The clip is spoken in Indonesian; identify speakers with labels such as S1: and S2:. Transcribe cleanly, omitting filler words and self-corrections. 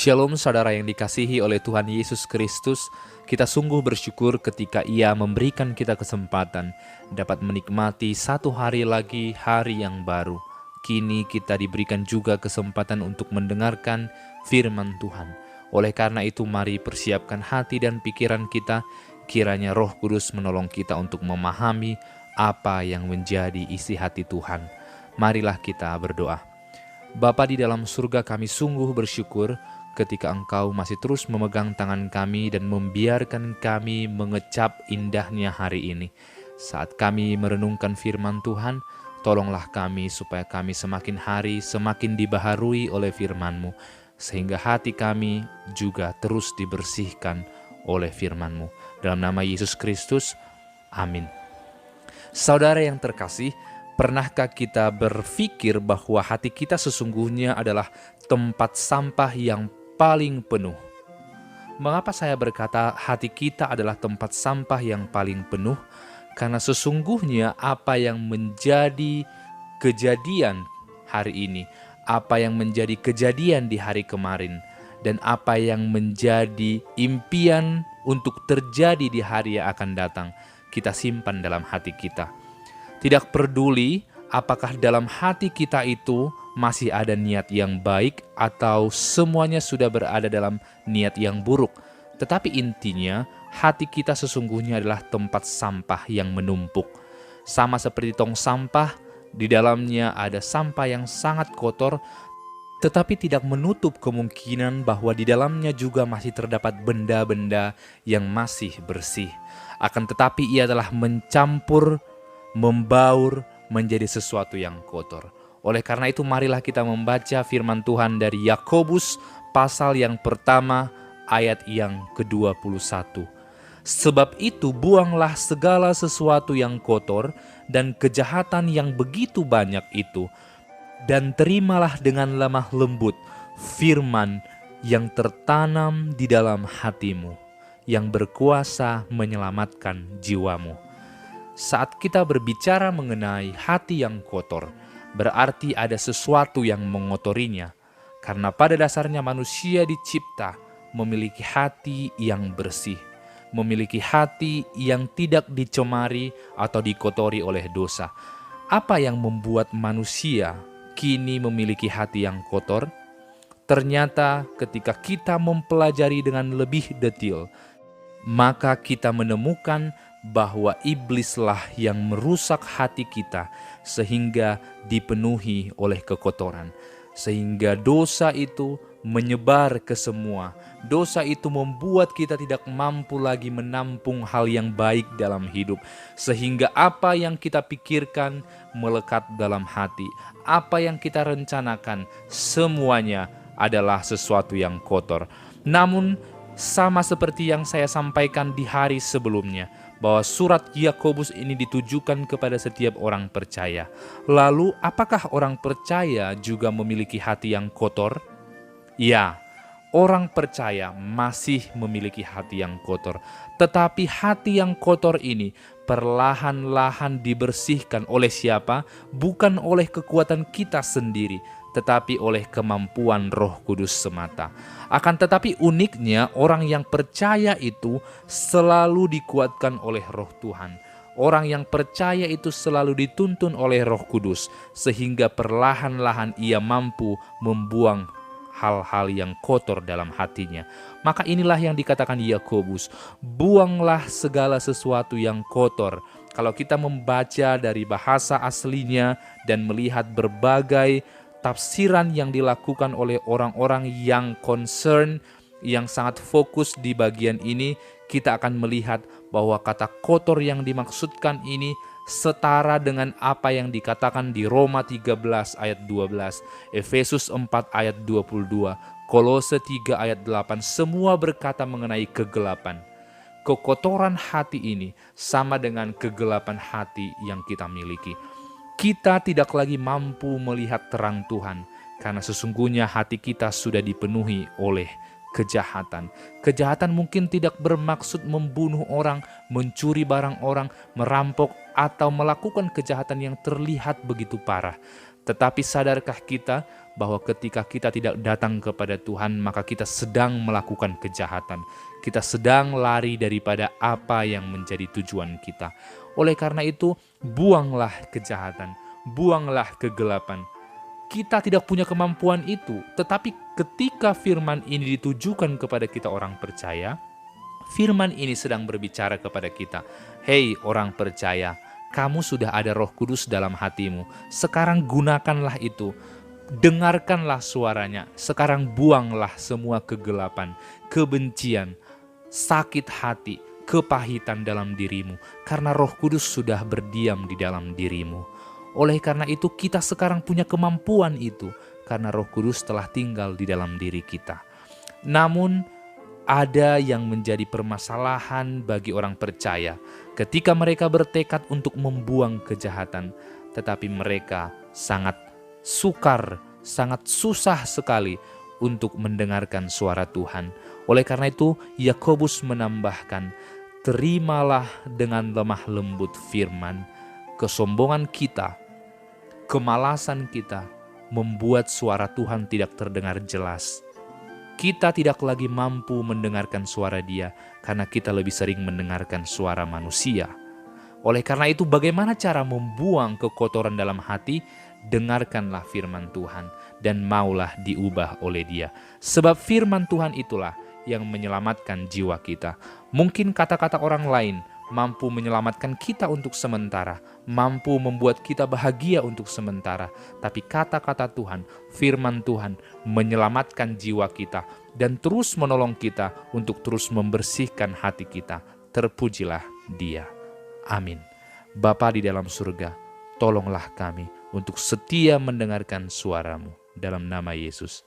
S1: Shalom saudara yang dikasihi oleh Tuhan Yesus Kristus. Kita sungguh bersyukur ketika Ia memberikan kita kesempatan dapat menikmati satu hari lagi, hari yang baru. Kini kita diberikan juga kesempatan untuk mendengarkan firman Tuhan. Oleh karena itu mari persiapkan hati dan pikiran kita, kiranya Roh Kudus menolong kita untuk memahami apa yang menjadi isi hati Tuhan. Marilah kita berdoa. Bapa di dalam surga, kami sungguh bersyukur ketika Engkau masih terus memegang tangan kami dan membiarkan kami mengecap indahnya hari ini. Saat kami merenungkan firman Tuhan, tolonglah kami supaya kami semakin hari semakin dibaharui oleh firman-Mu, sehingga hati kami juga terus dibersihkan oleh firman-Mu. Dalam nama Yesus Kristus, amin. Saudara yang terkasih, pernahkah kita berpikir bahwa hati kita sesungguhnya adalah tempat sampah yang paling penuh? Mengapa saya berkata hati kita adalah tempat sampah yang paling penuh? Karena sesungguhnya apa yang menjadi kejadian hari ini, apa yang menjadi kejadian di hari kemarin, dan apa yang menjadi impian untuk terjadi di hari yang akan datang, kita simpan dalam hati kita. Tidak peduli apakah dalam hati kita itu masih ada niat yang baik atau semuanya sudah berada dalam niat yang buruk. Tetapi intinya, hati kita sesungguhnya adalah tempat sampah yang menumpuk. Sama seperti tong sampah, di dalamnya ada sampah yang sangat kotor, tetapi tidak menutup kemungkinan bahwa di dalamnya juga masih terdapat benda-benda yang masih bersih. Akan tetapi ia telah mencampur, membaur menjadi sesuatu yang kotor. Oleh karena itu marilah kita membaca firman Tuhan dari Yakobus pasal yang pertama ayat yang ke-21. Sebab itu buanglah segala sesuatu yang kotor dan kejahatan yang begitu banyak itu, dan terimalah dengan lemah lembut firman yang tertanam di dalam hatimu, yang berkuasa menyelamatkan jiwamu. Saat kita berbicara mengenai hati yang kotor, berarti ada sesuatu yang mengotorinya. Karena pada dasarnya manusia dicipta memiliki hati yang bersih, memiliki hati yang tidak dicemari atau dikotori oleh dosa. Apa yang membuat manusia kini memiliki hati yang kotor? Ternyata ketika kita mempelajari dengan lebih detail, maka kita menemukan bahwa iblislah yang merusak hati kita sehingga dipenuhi oleh kekotoran. Sehingga dosa itu menyebar ke semua. Dosa itu membuat kita tidak mampu lagi menampung hal yang baik dalam hidup. Sehingga apa yang kita pikirkan melekat dalam hati. Apa yang kita rencanakan semuanya adalah sesuatu yang kotor. Namun sama seperti yang saya sampaikan di hari sebelumnya, bahwa surat Yakobus ini ditujukan kepada setiap orang percaya. Lalu apakah orang percaya juga memiliki hati yang kotor? Ya, orang percaya masih memiliki hati yang kotor. Tetapi hati yang kotor ini perlahan-lahan dibersihkan oleh siapa? Bukan oleh kekuatan kita sendiri, tetapi oleh kemampuan Roh Kudus semata. Akan tetapi uniknya orang yang percaya itu selalu dikuatkan oleh Roh Tuhan. Orang yang percaya itu selalu dituntun oleh Roh Kudus, sehingga perlahan-lahan ia mampu membuang hal-hal yang kotor dalam hatinya. Maka inilah yang dikatakan Yakobus, buanglah segala sesuatu yang kotor. Kalau kita membaca dari bahasa aslinya dan melihat berbagai tafsiran yang dilakukan oleh orang-orang yang concern, yang sangat fokus di bagian ini, kita akan melihat bahwa kata kotor yang dimaksudkan ini setara dengan apa yang dikatakan di Roma 13 ayat 12, Efesus 4 ayat 22, Kolose 3 ayat 8, semua berkata mengenai kegelapan. Kekotoran hati ini sama dengan kegelapan hati yang kita miliki. Kita tidak lagi mampu melihat terang Tuhan, karena sesungguhnya hati kita sudah dipenuhi oleh kejahatan. Kejahatan mungkin tidak bermaksud membunuh orang, mencuri barang orang, merampok, atau melakukan kejahatan yang terlihat begitu parah. Tetapi sadarkah kita bahwa ketika kita tidak datang kepada Tuhan, maka kita sedang melakukan kejahatan. Kita sedang lari daripada apa yang menjadi tujuan kita. Oleh karena itu, buanglah kejahatan, buanglah kegelapan. Kita tidak punya kemampuan itu, tetapi ketika firman ini ditujukan kepada kita orang percaya, firman ini sedang berbicara kepada kita. Hei orang percaya, kamu sudah ada Roh Kudus dalam hatimu. Sekarang gunakanlah itu. Dengarkanlah suaranya. Sekarang buanglah semua kegelapan, kebencian, sakit hati, kepahitan dalam dirimu. Karena Roh Kudus sudah berdiam di dalam dirimu. Oleh karena itu kita sekarang punya kemampuan itu. Karena Roh Kudus telah tinggal di dalam diri kita. Namun ada yang menjadi permasalahan bagi orang percaya ketika mereka bertekad untuk membuang kejahatan. Tetapi mereka sangat sukar, sangat susah sekali untuk mendengarkan suara Tuhan. Oleh karena itu, Yakobus menambahkan, terimalah dengan lemah lembut firman. Kesombongan kita, kemalasan kita, membuat suara Tuhan tidak terdengar jelas. Kita tidak lagi mampu mendengarkan suara Dia, karena kita lebih sering mendengarkan suara manusia. Oleh karena itu, bagaimana cara membuang kekotoran dalam hati? Dengarkanlah firman Tuhan dan maulah diubah oleh Dia. Sebab firman Tuhan itulah yang menyelamatkan jiwa kita. Mungkin kata-kata orang lain mampu menyelamatkan kita untuk sementara, mampu membuat kita bahagia untuk sementara. Tapi kata-kata Tuhan, firman Tuhan menyelamatkan jiwa kita dan terus menolong kita untuk terus membersihkan hati kita. Terpujilah Dia. Amin. Bapa di dalam surga, tolonglah kami untuk setia mendengarkan suara-Mu. Dalam nama Yesus,